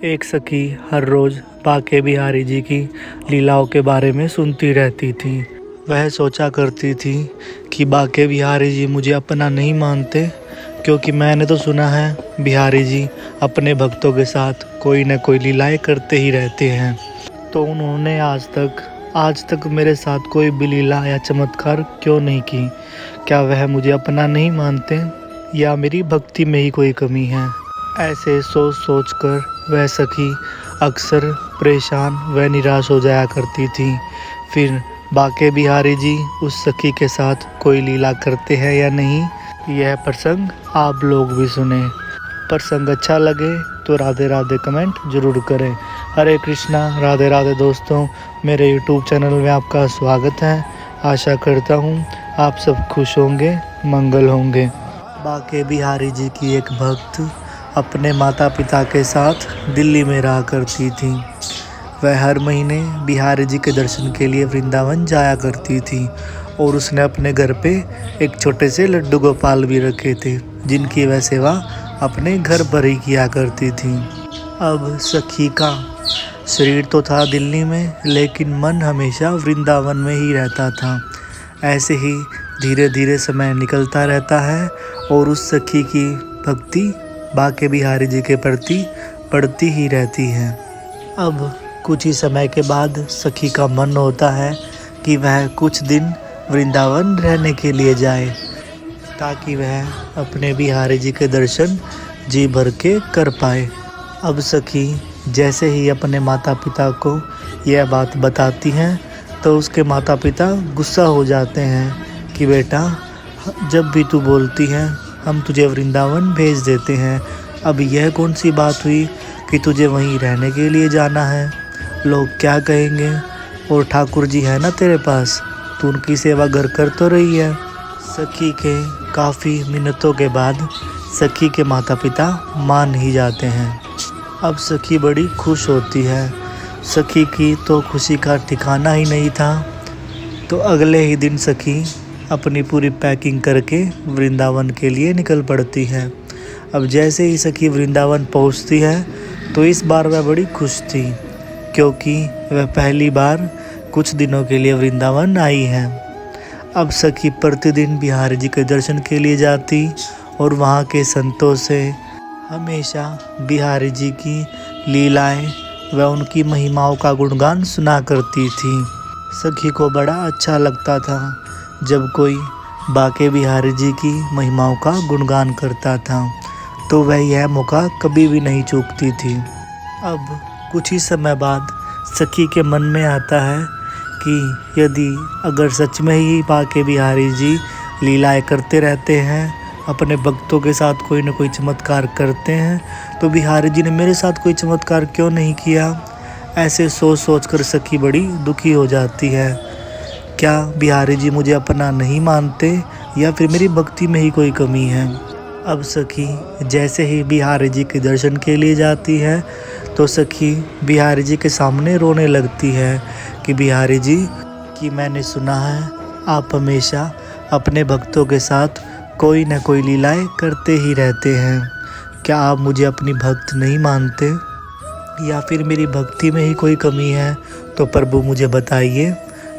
एक सखी हर रोज़ बाके बिहारी जी की लीलाओं के बारे में सुनती रहती थी। वह सोचा करती थी कि बाके बिहारी जी मुझे अपना नहीं मानते, क्योंकि मैंने तो सुना है बिहारी जी अपने भक्तों के साथ कोई न कोई लीलाएं करते ही रहते हैं। तो उन्होंने आज तक मेरे साथ कोई भी लीला या चमत्कार क्यों नहीं की? क्या वह मुझे अपना नहीं मानते, या मेरी भक्ति में ही कोई कमी है? ऐसे सोच कर वह सखी अक्सर परेशान व निराश हो जाया करती थी। फिर बाके बिहारी जी उस सखी के साथ कोई लीला करते हैं या नहीं, यह प्रसंग आप लोग भी सुने। प्रसंग अच्छा लगे तो राधे राधे कमेंट जरूर करें। हरे कृष्णा, राधे राधे दोस्तों। मेरे यूट्यूब चैनल में आपका स्वागत है। आशा करता हूँ आप सब खुश होंगे, मंगल होंगे। बाके बिहारी जी की एक भक्त अपने माता पिता के साथ दिल्ली में रहा करती थी। वह हर महीने बिहारी जी के दर्शन के लिए वृंदावन जाया करती थी, और उसने अपने घर पे एक छोटे से लड्डू गोपाल भी रखे थे, जिनकी वह सेवा अपने घर पर ही किया करती थी। अब सखी का शरीर तो था दिल्ली में, लेकिन मन हमेशा वृंदावन में ही रहता था। ऐसे ही धीरे धीरे समय निकलता रहता है, और उस सखी की भक्ति बाके बिहारी जी के प्रति बढ़ती ही रहती है। अब कुछ ही समय के बाद सखी का मन होता है कि वह कुछ दिन वृंदावन रहने के लिए जाए, ताकि वह अपने बिहारी जी के दर्शन जी भर के कर पाए। अब सखी जैसे ही अपने माता पिता को यह बात बताती हैं, तो उसके माता पिता गुस्सा हो जाते हैं कि बेटा, जब भी तू बोलती है हम तुझे वृंदावन भेज देते हैं। अब यह कौन सी बात हुई कि तुझे वहीं रहने के लिए जाना है? लोग क्या कहेंगे? और ठाकुर जी है ना तेरे पास, तू उनकी सेवा घर कर तो रही है। सखी के काफ़ी मिन्नतों के बाद सखी के माता पिता मान ही जाते हैं। अब सखी बड़ी खुश होती है। सखी की तो खुशी का ठिकाना ही नहीं था। तो अगले ही दिन सखी अपनी पूरी पैकिंग करके वृंदावन के लिए निकल पड़ती है। अब जैसे ही सखी वृंदावन पहुंचती है, तो इस बार वह बड़ी खुश थी, क्योंकि वह पहली बार कुछ दिनों के लिए वृंदावन आई है। अब सखी प्रतिदिन बिहारी जी के दर्शन के लिए जाती, और वहाँ के संतों से हमेशा बिहारी जी की लीलाएं व उनकी महिमाओं का गुणगान सुना करती थी। सखी को बड़ा अच्छा लगता था जब कोई बाके बिहारी जी की महिमाओं का गुणगान करता था, तो वह यह मौका कभी भी नहीं चूकती थी। अब कुछ ही समय बाद सखी के मन में आता है कि अगर सच में ही बाके बिहारी जी लीलाएं करते रहते हैं, अपने भक्तों के साथ कोई न कोई चमत्कार करते हैं, तो बिहारी जी ने मेरे साथ कोई चमत्कार क्यों नहीं किया? ऐसे सोच कर सखी बड़ी दुखी हो जाती है। क्या बिहारी जी मुझे अपना नहीं मानते, या फिर मेरी भक्ति में ही कोई कमी है? अब सखी जैसे ही बिहारी जी के दर्शन के लिए जाती है, तो सखी बिहारी जी के सामने रोने लगती है कि बिहारी जी, कि मैंने सुना है आप हमेशा अपने भक्तों के साथ कोई न कोई लीलाएं करते ही रहते हैं। क्या आप मुझे अपनी भक्त नहीं मानते, या फिर मेरी भक्ति में ही कोई कमी है? तो प्रभु मुझे बताइए,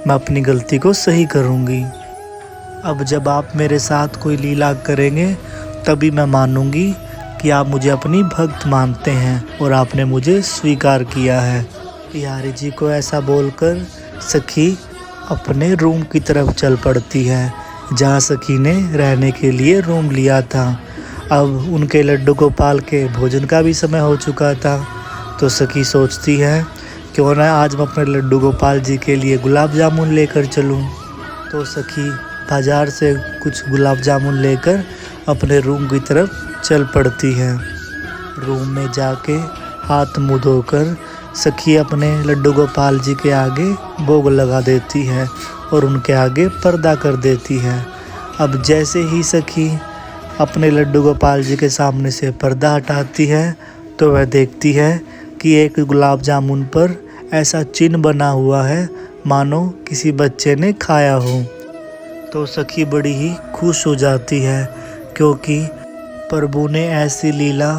मैं अपनी गलती को सही करूँगी। अब जब आप मेरे साथ कोई लीला करेंगे, तभी मैं मानूंगी कि आप मुझे अपनी भक्त मानते हैं और आपने मुझे स्वीकार किया है। बिहारी जी को ऐसा बोलकर सखी अपने रूम की तरफ चल पड़ती है, जहाँ सखी ने रहने के लिए रूम लिया था। अब उनके लड्डू गोपाल के भोजन का भी समय हो चुका था, तो सखी सोचती है क्यों ना आज मैं अपने लड्डू गोपाल जी के लिए गुलाब जामुन लेकर चलूं। तो सखी बाज़ार से कुछ गुलाब जामुन लेकर अपने रूम की तरफ चल पड़ती है। रूम में जाके हाथ मुँह धोकर सखी अपने लड्डू गोपाल जी के आगे भोग लगा देती है, और उनके आगे पर्दा कर देती है। अब जैसे ही सखी अपने लड्डू गोपाल जी के सामने से पर्दा हटाती है, तो वह देखती है कि एक गुलाब जामुन पर ऐसा चिन्ह बना हुआ है मानो किसी बच्चे ने खाया हो। तो सखी बड़ी ही खुश हो जाती है, क्योंकि प्रभु ने ऐसी लीला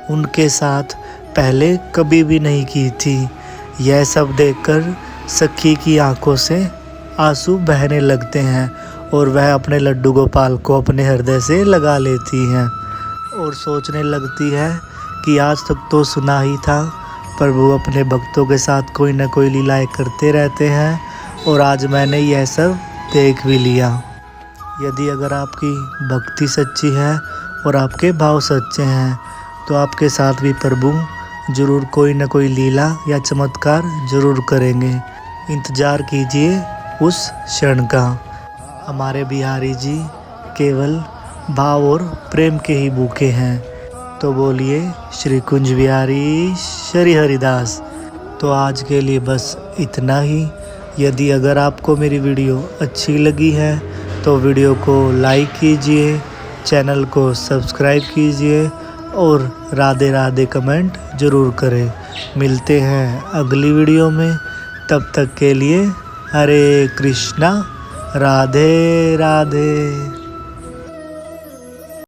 उनके साथ पहले कभी भी नहीं की थी। यह सब देखकर सखी की आंखों से आंसू बहने लगते हैं और वह अपने लड्डू गोपाल को अपने हृदय से लगा लेती हैं और सोचने लगती है कि आज तक तो सुना ही था, प्रभु अपने भक्तों के साथ कोई न कोई लीलाएं करते रहते हैं और आज मैंने यह सब देख भी लिया। यदि अगर आपकी भक्ति सच्ची है और आपके भाव सच्चे हैं तो आपके साथ भी प्रभु ज़रूर कोई न कोई लीला या चमत्कार ज़रूर करेंगे। इंतज़ार कीजिए उस क्षण का। हमारे बिहारी जी केवल भाव और प्रेम के ही भूखे हैं। तो बोलिए श्री कुंज बिहारी श्री हरिदास। तो आज के लिए बस इतना ही। यदि अगर आपको मेरी वीडियो अच्छी लगी है तो वीडियो को लाइक कीजिए, चैनल को सब्सक्राइब कीजिए और राधे राधे कमेंट ज़रूर करें। मिलते हैं अगली वीडियो में, तब तक के लिए हरे कृष्णा, राधे राधे।